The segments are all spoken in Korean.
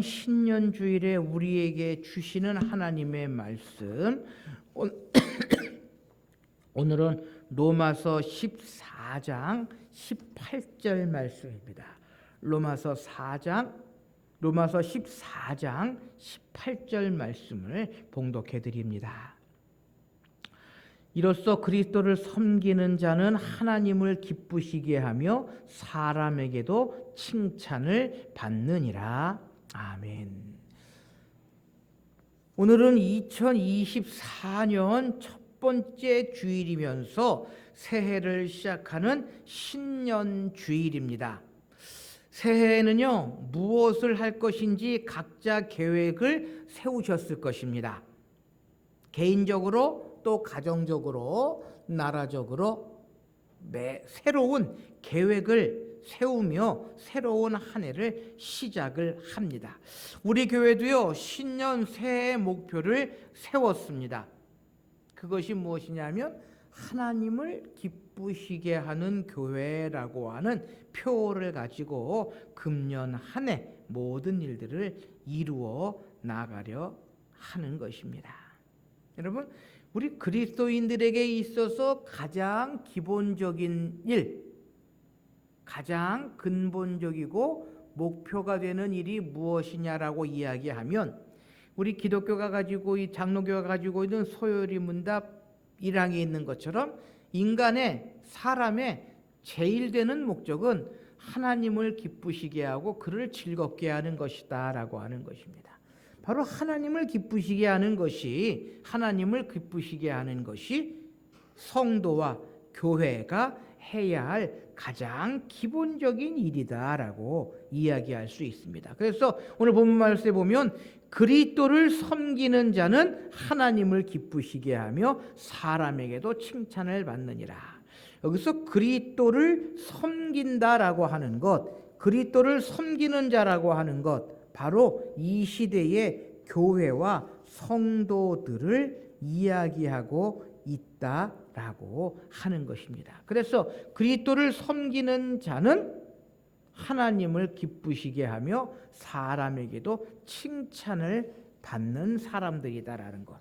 신년 주일에 우리에게 주시는 하나님의 말씀, 오늘은 로마서 14장 18절 말씀입니다. 로마서 14장 18절 말씀을 봉독해 드립니다. 이로써 그리스도를 섬기는 자는 하나님을 기쁘시게 하며 사람에게도 칭찬을 받느니라. 아멘. 오늘은 2024년 첫 번째 주일이면서 새해를 시작하는 신년 주일입니다. 새해에는요, 무엇을 할 것인지 각자 계획을 세우셨을 것입니다. 개인적으로 또 가정적으로 나라적으로 새로운 계획을 세우며 새로운 한 해를 시작을 합니다. 우리 교회도요, 신년 새해 목표를 세웠습니다. 그것이 무엇이냐면 하나님을 기쁘시게 하는 교회라고 하는 표어를 가지고 금년 한 해 모든 일들을 이루어 나가려 하는 것입니다. 여러분, 우리 그리스도인들에게 있어서 가장 기본적인 일, 가장 근본적이고 목표가 되는 일이 무엇이냐라고 이야기하면, 우리 기독교가 가지고 이 장로교가 가지고 있는 소요리 문답 1항에 있는 것처럼 사람의 제일 되는 목적은 하나님을 기쁘시게 하고 그를 즐겁게 하는 것이다 라고 하는 것입니다. 바로 하나님을 기쁘시게 하는 것이 성도와 교회가 해야 할 가장 기본적인 일이다라고 이야기할 수 있습니다. 그래서 오늘 본문 말씀에 보면 그리스도를 섬기는 자는 하나님을 기쁘시게 하며 사람에게도 칭찬을 받느니라. 여기서 그리스도를 섬긴다라고 하는 것, 그리스도를 섬기는 자라고 하는 것, 바로 이 시대의 교회와 성도들을 이야기하고 있다라고 하는 것입니다. 그래서 그리스도를 섬기는 자는 하나님을 기쁘시게 하며 사람에게도 칭찬을 받는 사람들이다라는 것.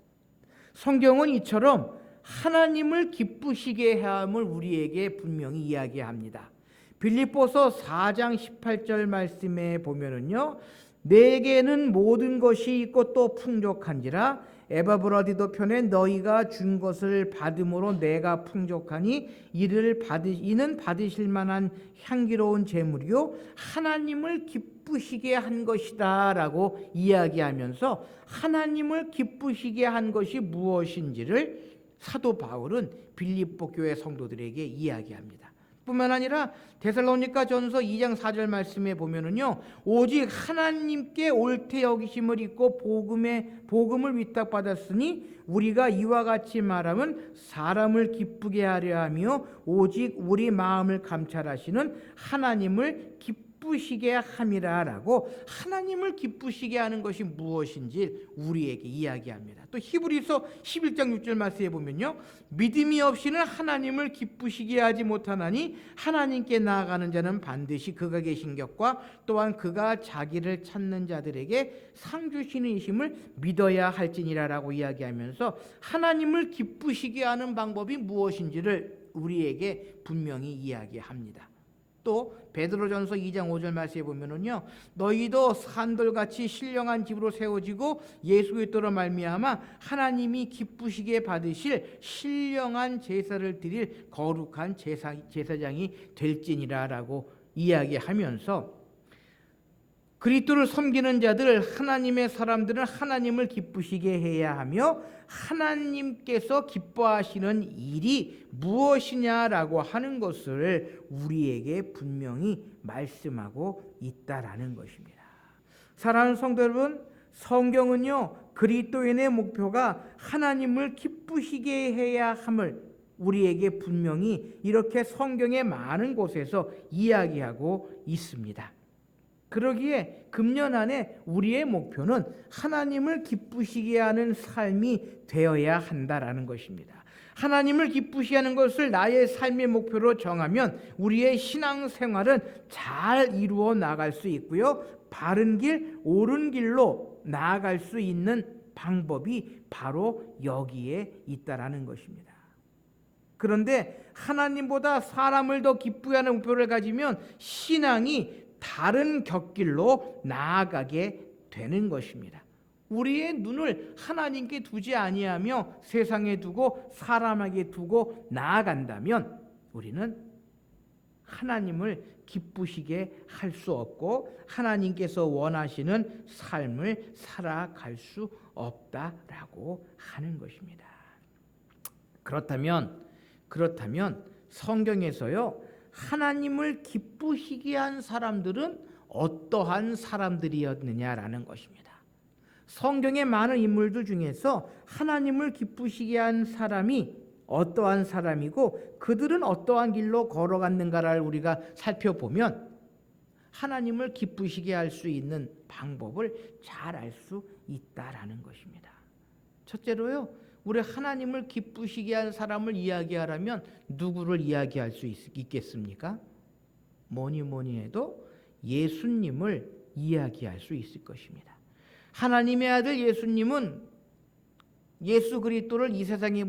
성경은 이처럼 하나님을 기쁘시게 함을 우리에게 분명히 이야기합니다. 빌립보서 4장 18절 말씀에 보면은요, 내게는 모든 것이 있고 또 풍족한지라 에바브라디도 편에 너희가 준 것을 받음으로 내가 풍족하니 이는 받으실 만한 향기로운 제물이요 하나님을 기쁘시게 한 것이다 라고 이야기하면서 하나님을 기쁘시게 한 것이 무엇인지를 사도 바울은 빌립보 교회 성도들에게 이야기합니다. 뿐만 아니라 데살로니가 전서 2장 4절 말씀에 보면은요, 오직 하나님께 옳게 여기심을 입고 복음을 위탁받았으니 우리가 이와 같이 말하면 사람을 기쁘게 하려 하며 오직 우리 마음을 감찰하시는 하나님을 기쁘시게 함이라라고 하나님을 기쁘시게 하는 것이 무엇인지 우리에게 이야기합니다. 또 히브리서 11장 6절 말씀에 보면요, 믿음이 없이는 하나님을 기쁘시게 하지 못하나니 하나님께 나아가는 자는 반드시 그가 계신 것과 또한 그가 자기를 찾는 자들에게 상 주시는 이심을 믿어야 할지니라라고 이야기하면서 하나님을 기쁘시게 하는 방법이 무엇인지를 우리에게 분명히 이야기합니다. 또 베드로전서 2장 5절 말씀에 보면은요, 너희도 산돌같이 신령한 집으로 세워지고 예수 그리스도로 말미암아 하나님이 기쁘시게 받으실 신령한 제사를 드릴 거룩한 제사장이 될지니라라고 이야기하면서 그리스도를 섬기는 자들, 하나님의 사람들은 하나님을 기쁘시게 해야 하며 하나님께서 기뻐하시는 일이 무엇이냐라고 하는 것을 우리에게 분명히 말씀하고 있다라는 것입니다. 사랑하는 성도 여러분, 성경은요, 그리스도인의 목표가 하나님을 기쁘시게 해야 함을 우리에게 분명히 이렇게 성경의 많은 곳에서 이야기하고 있습니다. 그러기에 금년 안에 우리의 목표는 하나님을 기쁘시게 하는 삶이 되어야 한다라는 것입니다. 하나님을 기쁘시게 하는 것을 나의 삶의 목표로 정하면 우리의 신앙생활은 잘 이루어 나갈 수 있고요, 바른 길, 옳은 길로 나아갈 수 있는 방법이 바로 여기에 있다라는 것입니다. 그런데 하나님보다 사람을 더 기쁘게 하는 목표를 가지면 신앙이 다른 곁길로 나아가게 되는 것입니다. 우리의 눈을 하나님께 두지 아니하며 세상에 두고 사람에게 두고 나아간다면 우리는 하나님을 기쁘시게 할 수 없고 하나님께서 원하시는 삶을 살아갈 수 없다라고 하는 것입니다. 그렇다면 성경에서요, 하나님을 기쁘시게 한 사람들은 어떠한 사람들이었느냐라는 것입니다. 성경의 많은 인물들 중에서 하나님을 기쁘시게 한 사람이 어떠한 사람이고 그들은 어떠한 길로 걸어갔는가를 우리가 살펴보면 하나님을 기쁘시게 할 수 있는 방법을 잘 알 수 있다라는 것입니다. 첫째로요, 우리 하나님을 기쁘시게 한 사람을 이야기하라면 누구를 이야기할 수 있겠습니까? 뭐니 해도 예수님을 이야기할 수 있을 것입니다. 하나님의 아들 예수님은 예수 그리스도를 이 세상에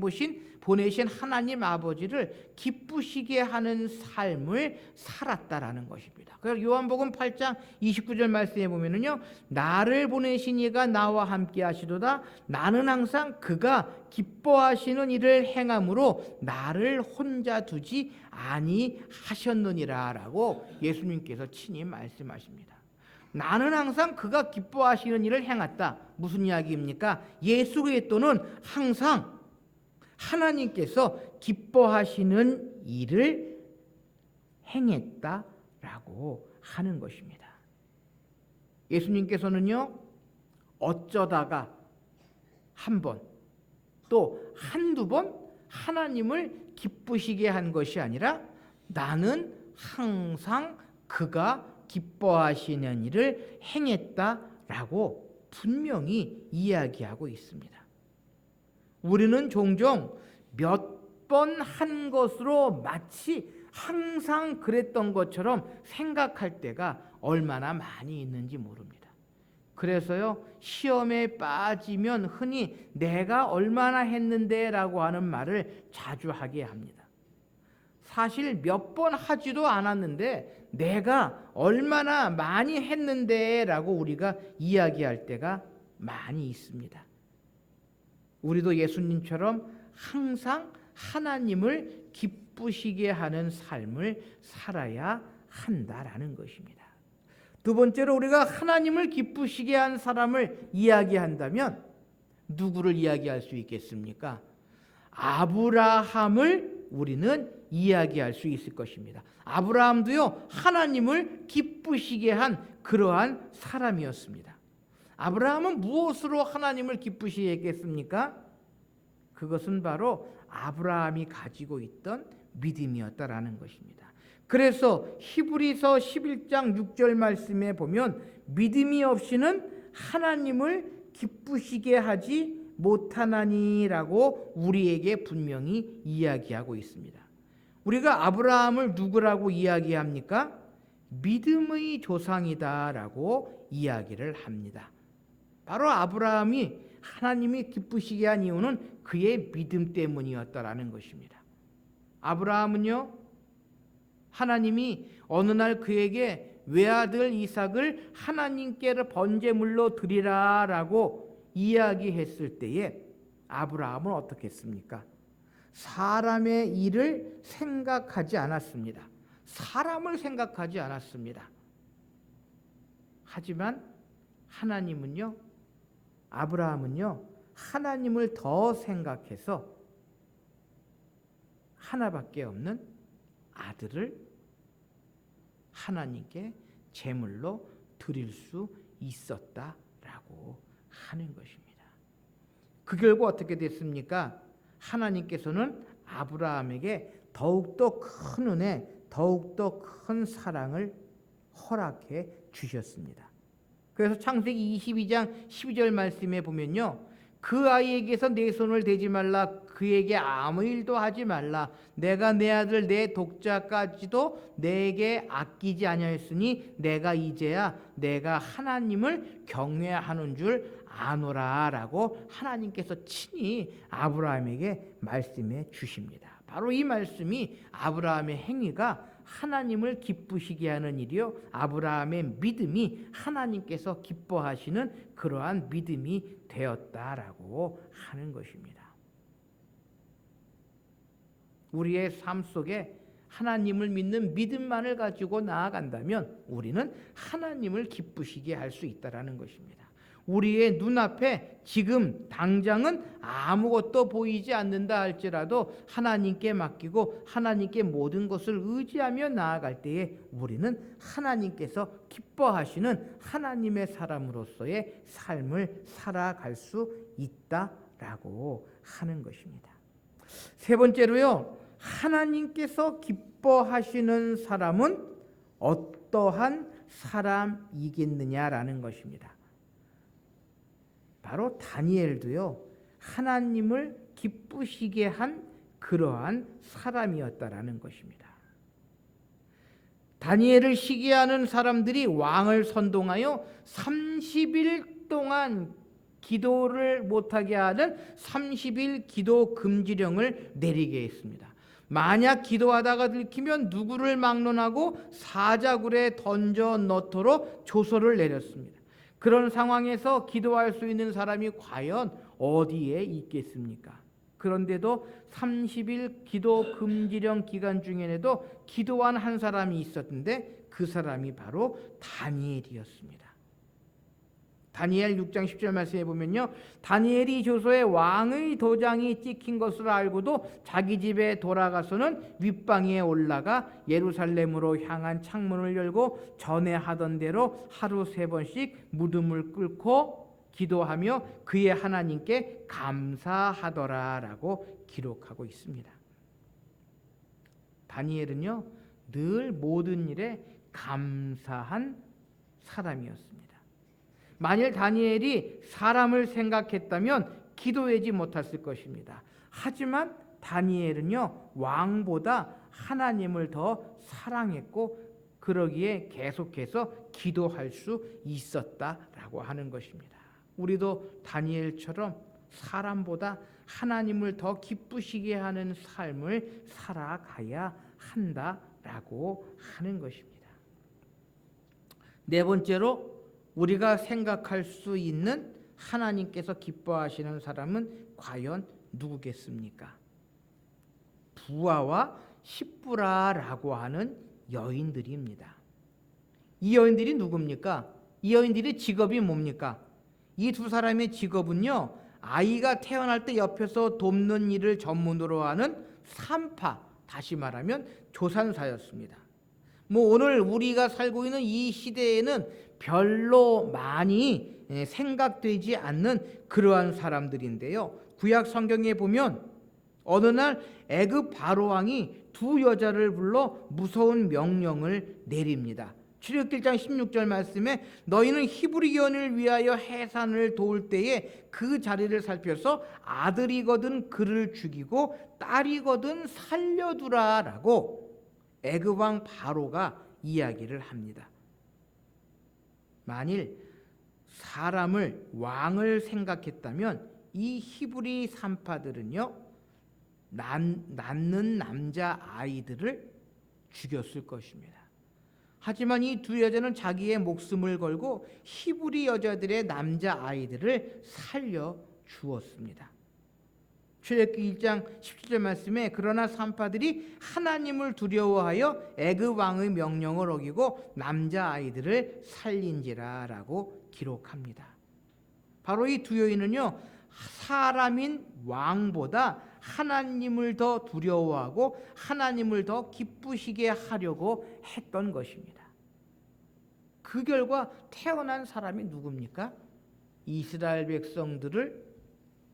보내신 하나님 아버지를 기쁘시게 하는 삶을 살았다라는 것입니다. 그래서 요한복음 8장 29절 말씀에 보면은요, 나를 보내신 이가 나와 함께 하시도다. 나는 항상 그가 기뻐하시는 일을 행함으로 나를 혼자 두지 아니하셨느니라라고 예수님께서 친히 말씀하십니다. 나는 항상 그가 기뻐하시는 일을 행했다. 무슨 이야기입니까? 예수 그리스도는 항상 하나님께서 기뻐하시는 일을 행했다라고 하는 것입니다. 예수님께서는요, 어쩌다가 한 번, 또 한두 번 하나님을 기쁘시게 한 것이 아니라 나는 항상 그가 기뻐하시는 일을 행했다라고 분명히 이야기하고 있습니다. 우리는 종종 몇 번 한 것으로 마치 항상 그랬던 것처럼 생각할 때가 얼마나 많이 있는지 모릅니다. 그래서요, 시험에 빠지면 흔히 내가 얼마나 했는데 라고 하는 말을 자주 하게 합니다. 사실 몇 번 하지도 않았는데 내가 얼마나 많이 했는데 라고 우리가 이야기할 때가 많이 있습니다. 우리도 예수님처럼 항상 하나님을 기쁘시게 하는 삶을 살아야 한다라는 것입니다. 두 번째로 우리가 하나님을 기쁘시게 한 사람을 이야기한다면 누구를 이야기할 수 있겠습니까? 아브라함을 우리는 이야기할 수 있을 것입니다. 아브라함도요, 하나님을 기쁘시게 한 그러한 사람이었습니다. 아브라함은 무엇으로 하나님을 기쁘시게 했겠습니까? 그것은 바로 아브라함이 가지고 있던 믿음이었다라는 것입니다. 그래서 히브리서 11장 6절 말씀에 보면 믿음이 없이는 하나님을 기쁘시게 하지 못하나니라고 우리에게 분명히 이야기하고 있습니다. 우리가 아브라함을 누구라고 이야기합니까? 믿음의 조상이다라고 이야기를 합니다. 바로 아브라함이 하나님이 기쁘시게 한 이유는 그의 믿음 때문이었다라는 것입니다. 아브라함은요, 하나님이 어느 날 그에게 외아들 이삭을 하나님께 번제물로 드리라라고 이야기했을 때에 아브라함은 어떻게 했습니까? 사람의 일을 생각하지 않았습니다. 사람을 생각하지 않았습니다. 하지만 아브라함은요, 하나님을 더 생각해서 하나밖에 없는 아들을 하나님께 제물로 드릴 수 있었다라고 하는 것입니다. 그 결과 어떻게 됐습니까? 하나님께서는 아브라함에게 더욱더 큰 은혜, 더욱더 큰 사랑을 허락해 주셨습니다. 그래서 창세기 22장 12절 말씀에 보면요, 그 아이에게서 내 손을 대지 말라. 그에게 아무 일도 하지 말라. 내가 내 아들 내 독자까지도 내게 아끼지 아니하였으니 내가 이제야 내가 하나님을 경외하는 줄 아노라라고 하나님께서 친히 아브라함에게 말씀해 주십니다. 바로 이 말씀이 아브라함의 행위가 하나님을 기쁘시게 하는 일이요, 아브라함의 믿음이 하나님께서 기뻐하시는 그러한 믿음이 되었다라고 하는 것입니다. 우리의 삶 속에 하나님을 믿는 믿음만을 가지고 나아간다면 우리는 하나님을 기쁘시게 할 수 있다라는 것입니다. 우리의 눈앞에 지금 당장은 아무것도 보이지 않는다 할지라도 하나님께 맡기고 하나님께 모든 것을 의지하며 나아갈 때에 우리는 하나님께서 기뻐하시는 하나님의 사람으로서의 삶을 살아갈 수 있다라고 하는 것입니다. 세 번째로요, 하나님께서 기뻐하시는 사람은 어떠한 사람이겠느냐라는 것입니다. 바로 다니엘도요, 하나님을 기쁘시게 한 그러한 사람이었다라는 것입니다. 다니엘을 시기하는 사람들이 왕을 선동하여 30일 동안 기도를 못하게 하는 30일 기도 금지령을 내리게 했습니다. 만약 기도하다가 들키면 누구를 막론하고 사자굴에 던져 넣도록 조서를 내렸습니다. 그런 상황에서 기도할 수 있는 사람이 과연 어디에 있겠습니까? 그런데도 30일 기도 금지령 기간 중에도 기도한 한 사람이 있었는데 그 사람이 바로 다니엘이었습니다. 다니엘 6장 10절 말씀해 보면요, 다니엘이 조서에 왕의 도장이 찍힌 것을 알고도 자기 집에 돌아가서는 윗방에 올라가 예루살렘으로 향한 창문을 열고 전에 하던 대로 하루 3번씩 무덤을 꿇고 기도하며 그의 하나님께 감사하더라라고 기록하고 있습니다. 다니엘은요, 늘 모든 일에 감사한 사람이었습니다. 만일 다니엘이 사람을 생각했다면 기도하지 못했을 것입니다. 하지만 다니엘은요, 왕보다 하나님을 더 사랑했고 그러기에 계속해서 기도할 수 있었다라고 하는 것입니다. 우리도 다니엘처럼 사람보다 하나님을 더 기쁘시게 하는 삶을 살아가야 한다라고 하는 것입니다. 네 번째로 우리가 생각할 수 있는 하나님께서 기뻐하시는 사람은 과연 누구겠습니까? 부하와 십부라라고 하는 여인들입니다. 이 여인들이 누굽니까? 이 여인들의 직업이 뭡니까? 이 두 사람의 직업은요, 아이가 태어날 때 옆에서 돕는 일을 전문으로 하는 산파, 다시 말하면 조산사였습니다. 오늘 우리가 살고 있는 이 시대에는 별로 많이 생각되지 않는 그러한 사람들인데요, 구약 성경에 보면 어느 날 애굽 바로 왕이 두 여자를 불러 무서운 명령을 내립니다. 출애굽기 1장 16절 말씀에 너희는 히브리 여인을 위하여 해산을 도울 때에 그 자리를 살펴서 아들이거든 그를 죽이고 딸이거든 살려두라라고 애굽 왕 바로가 이야기를 합니다. 만일 사람을 왕을 생각했다면 이 히브리 산파들은요, 낳는 남자 아이들을 죽였을 것입니다. 하지만 이 두 여자는 자기의 목숨을 걸고 히브리 여자들의 남자 아이들을 살려 주었습니다. 출애굽기 1장 17절 말씀에 그러나 산파들이 하나님을 두려워하여 애굽 왕의 명령을 어기고 남자 아이들을 살린지라라고 기록합니다. 바로 이 두 여인은요, 사람인 왕보다 하나님을 더 두려워하고 하나님을 더 기쁘시게 하려고 했던 것입니다. 그 결과 태어난 사람이 누굽니까? 이스라엘 백성들을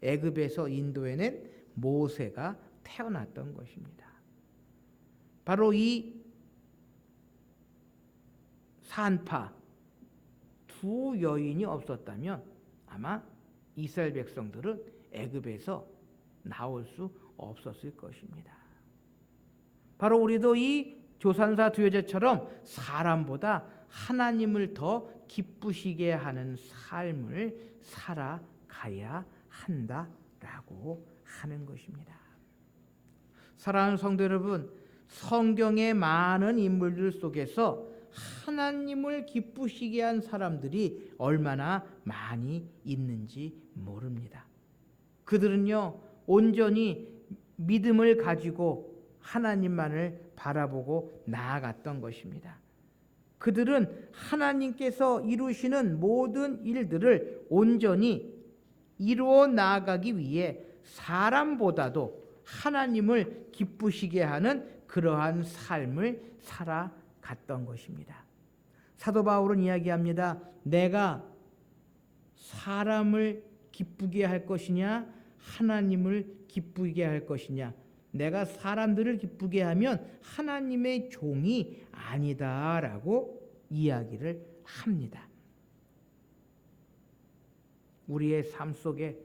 애굽에서 인도해낸 모세가 태어났던 것입니다. 바로 이 산파 두 여인이 없었다면 아마 이스라엘 백성들은 애굽에서 나올 수 없었을 것입니다. 바로 우리도 이 조산사 두 여자처럼 사람보다 하나님을 더 기쁘시게 하는 삶을 살아가야 한다라고 하는 것입니다. 사랑하는 성도 여러분, 성경의 많은 인물들 속에서 하나님을 기쁘시게 한 사람들이 얼마나 많이 있는지 모릅니다. 그들은요, 온전히 믿음을 가지고 하나님만을 바라보고 나아갔던 것입니다. 그들은 하나님께서 이루시는 모든 일들을 온전히 이루어 나아가기 위해 사람보다도 하나님을 기쁘시게 하는 그러한 삶을 살아갔던 것입니다. 사도 바울은 이야기합니다. 내가 사람을 기쁘게 할 것이냐 하나님을 기쁘게 할 것이냐. 내가 사람들을 기쁘게 하면 하나님의 종이 아니다라고 이야기를 합니다. 우리의 삶 속에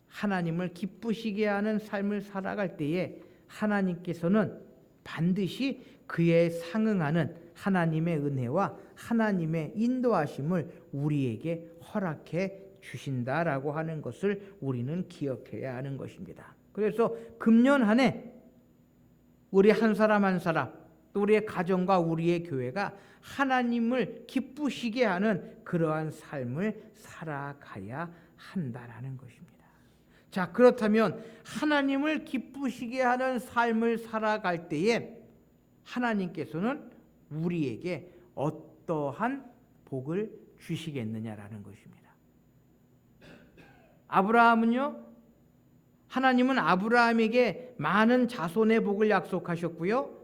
하나님을 기쁘시게 하는 삶을 살아갈 때에 하나님께서는 반드시 그에 상응하는 하나님의 은혜와 하나님의 인도하심을 우리에게 허락해 주신다라고 하는 것을 우리는 기억해야 하는 것입니다. 그래서 금년 한 해 우리 한 사람 한 사람 또 우리의 가정과 우리의 교회가 하나님을 기쁘시게 하는 그러한 삶을 살아가야 한다라는 것입니다. 자, 그렇다면 하나님을 기쁘시게 하는 삶을 살아갈 때에 하나님께서는 우리에게 어떠한 복을 주시겠느냐라는 것입니다. 아브라함은요, 하나님은 아브라함에게 많은 자손의 복을 약속하셨고요,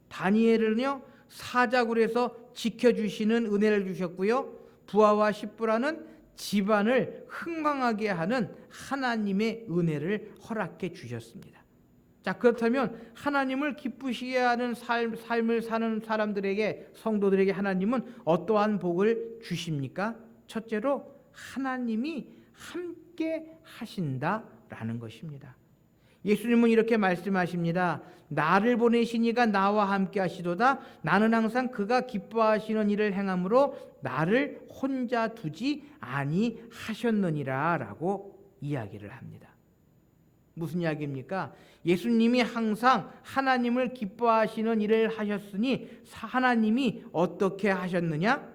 다니엘은요 사자굴에서 지켜주시는 은혜를 주셨고요, 부하와 십부라는 집안을 흥왕하게 하는 하나님의 은혜를 허락해 주셨습니다. 자, 그렇다면 하나님을 기쁘시게 하는 삶을 사는 사람들에게, 성도들에게 하나님은 어떠한 복을 주십니까? 첫째로 하나님이 함께 하신다라는 것입니다. 예수님은 이렇게 말씀하십니다. 나를 보내신 이가 나와 함께 하시도다. 나는 항상 그가 기뻐하시는 일을 행함으로 나를 혼자 두지 아니하셨느니라 라고 이야기를 합니다. 무슨 이야기입니까? 예수님이 항상 하나님을 기뻐하시는 일을 하셨으니 하나님이 어떻게 하셨느냐?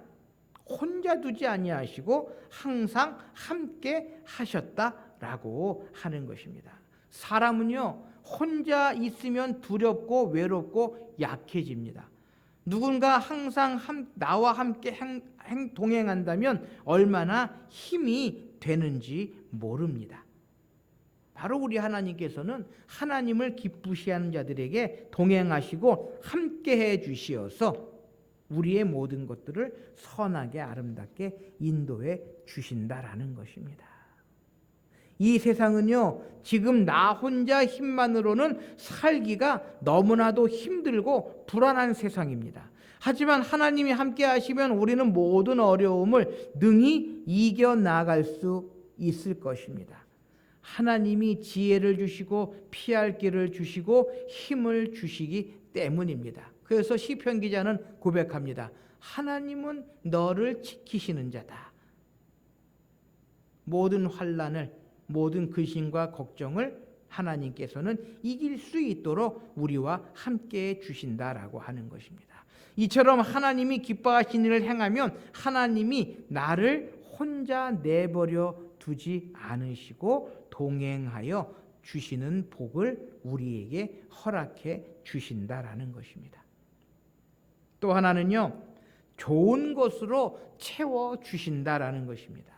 혼자 두지 아니하시고 항상 함께 하셨다라고 하는 것입니다. 사람은요, 혼자 있으면 두렵고 외롭고 약해집니다. 누군가 항상 나와 함께 동행한다면 얼마나 힘이 되는지 모릅니다. 바로 우리 하나님께서는 하나님을 기쁘시하는 자들에게 동행하시고 함께해 주시어서 우리의 모든 것들을 선하게 아름답게 인도해 주신다라는 것입니다. 이 세상은요, 지금 나 혼자 힘만으로는 살기가 너무나도 힘들고 불안한 세상입니다. 하지만 하나님이 함께 하시면 우리는 모든 어려움을 능히 이겨나갈 수 있을 것입니다. 하나님이 지혜를 주시고 피할 길을 주시고 힘을 주시기 때문입니다. 그래서 시편 기자는 고백합니다. 하나님은 너를 지키시는 자다. 모든 환난을, 모든 근심과 걱정을 하나님께서는 이길 수 있도록 우리와 함께해 주신다라고 하는 것입니다. 이처럼 하나님이 기뻐하신 일을 행하면 하나님이 나를 혼자 내버려 두지 않으시고 동행하여 주시는 복을 우리에게 허락해 주신다라는 것입니다. 또 하나는요, 좋은 것으로 채워 주신다라는 것입니다.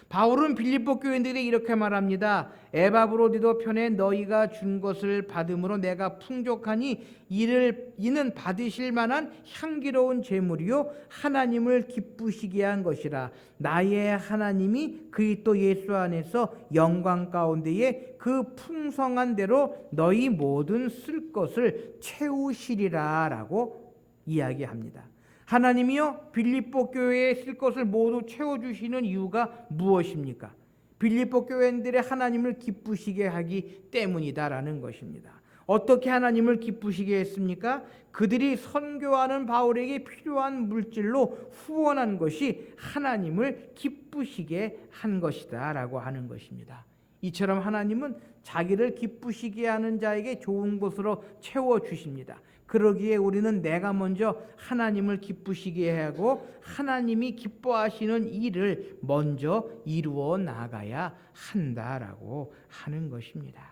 바울은 빌립보 교인들에게 이렇게 말합니다. 에바브로디도 편에 너희가 준 것을 받음으로 내가 풍족하니 이는 받으실 만한 향기로운 제물이요 하나님을 기쁘시게 한 것이라. 나의 하나님이 그리스도 예수 안에서 영광 가운데에 그 풍성한 대로 너희 모든 쓸 것을 채우시리라 라고 이야기합니다. 하나님이요 빌립보 교회에 쓸 것을 모두 채워주시는 이유가 무엇입니까? 빌립보 교회인들의 하나님을 기쁘시게 하기 때문이다라는 것입니다. 어떻게 하나님을 기쁘시게 했습니까? 그들이 선교하는 바울에게 필요한 물질로 후원한 것이 하나님을 기쁘시게 한 것이다 라고 하는 것입니다. 이처럼 하나님은 자기를 기쁘시게 하는 자에게 좋은 것으로 채워주십니다. 그러기에 우리는 내가 먼저 하나님을 기쁘시게 하고 하나님이 기뻐하시는 일을 먼저 이루어 나가야 한다라고 하는 것입니다.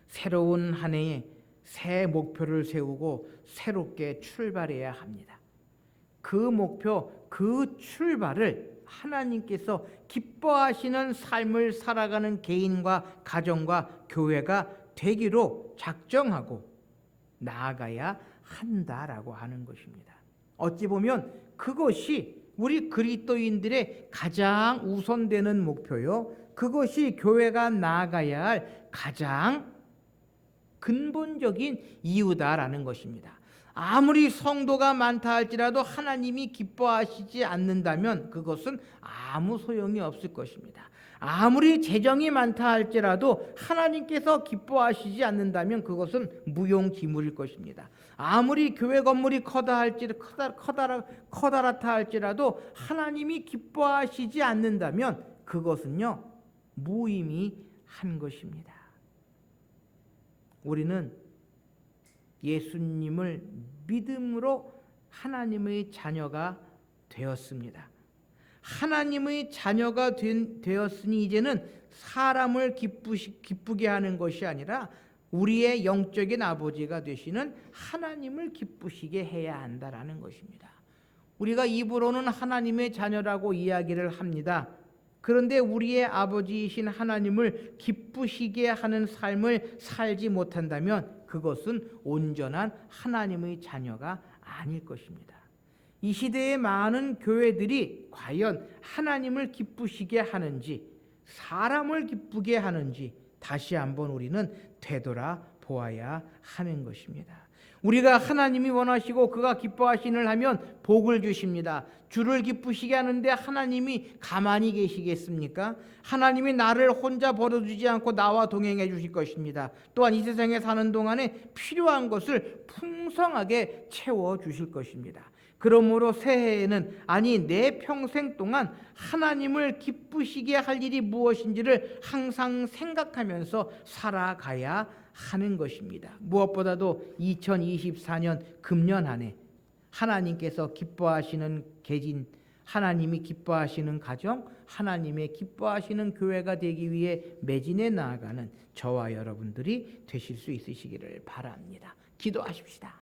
새로운 한 해에 새 목표를 세우고 새롭게 출발해야 합니다. 그 목표, 그 출발을 하나님께서 기뻐하시는 삶을 살아가는 개인과 가정과 교회가 되기로 작정하고 나아가야 한다라고 하는 것입니다. 어찌 보면 그것이 우리 그리스도인들의 가장 우선되는 목표요. 그것이 교회가 나아가야 할 가장 근본적인 이유다라는 것입니다. 아무리 성도가 많다 할지라도 하나님이 기뻐하시지 않는다면 그것은 아무 소용이 없을 것입니다. 아무리 재정이 많다 할지라도 하나님께서 기뻐하시지 않는다면 그것은 무용지물일 것입니다. 아무리 교회 건물이 커다랗다 할지라도 하나님이 기뻐하시지 않는다면 그것은요 무의미한 것입니다. 우리는 예수님을 믿음으로 하나님의 자녀가 되었습니다. 하나님의 자녀가 되었으니 이제는 사람을 기쁘게 하는 것이 아니라 우리의 영적인 아버지가 되시는 하나님을 기쁘시게 해야 한다라는 것입니다. 우리가 입으로는 하나님의 자녀라고 이야기를 합니다. 그런데 우리의 아버지이신 하나님을 기쁘시게 하는 삶을 살지 못한다면 그것은 온전한 하나님의 자녀가 아닐 것입니다. 이 시대의 많은 교회들이 과연 하나님을 기쁘시게 하는지 사람을 기쁘게 하는지 다시 한번 우리는 되돌아보아야 하는 것입니다. 우리가 하나님이 원하시고 그가 기뻐하시는 일 하면 복을 주십니다. 주를 기쁘시게 하는데 하나님이 가만히 계시겠습니까? 하나님이 나를 혼자 버려두지 않고 나와 동행해 주실 것입니다. 또한 이 세상에 사는 동안에 필요한 것을 풍성하게 채워 주실 것입니다. 그러므로 새해에는 아니 내 평생 동안 하나님을 기쁘시게 할 일이 무엇인지를 항상 생각하면서 살아가야 하는 것입니다. 무엇보다도 2024년 금년 한 해 하나님께서 기뻐하시는 개진, 하나님이 기뻐하시는 가정, 하나님의 기뻐하시는 교회가 되기 위해 매진해 나아가는 저와 여러분들이 되실 수 있으시기를 바랍니다. 기도하십시다.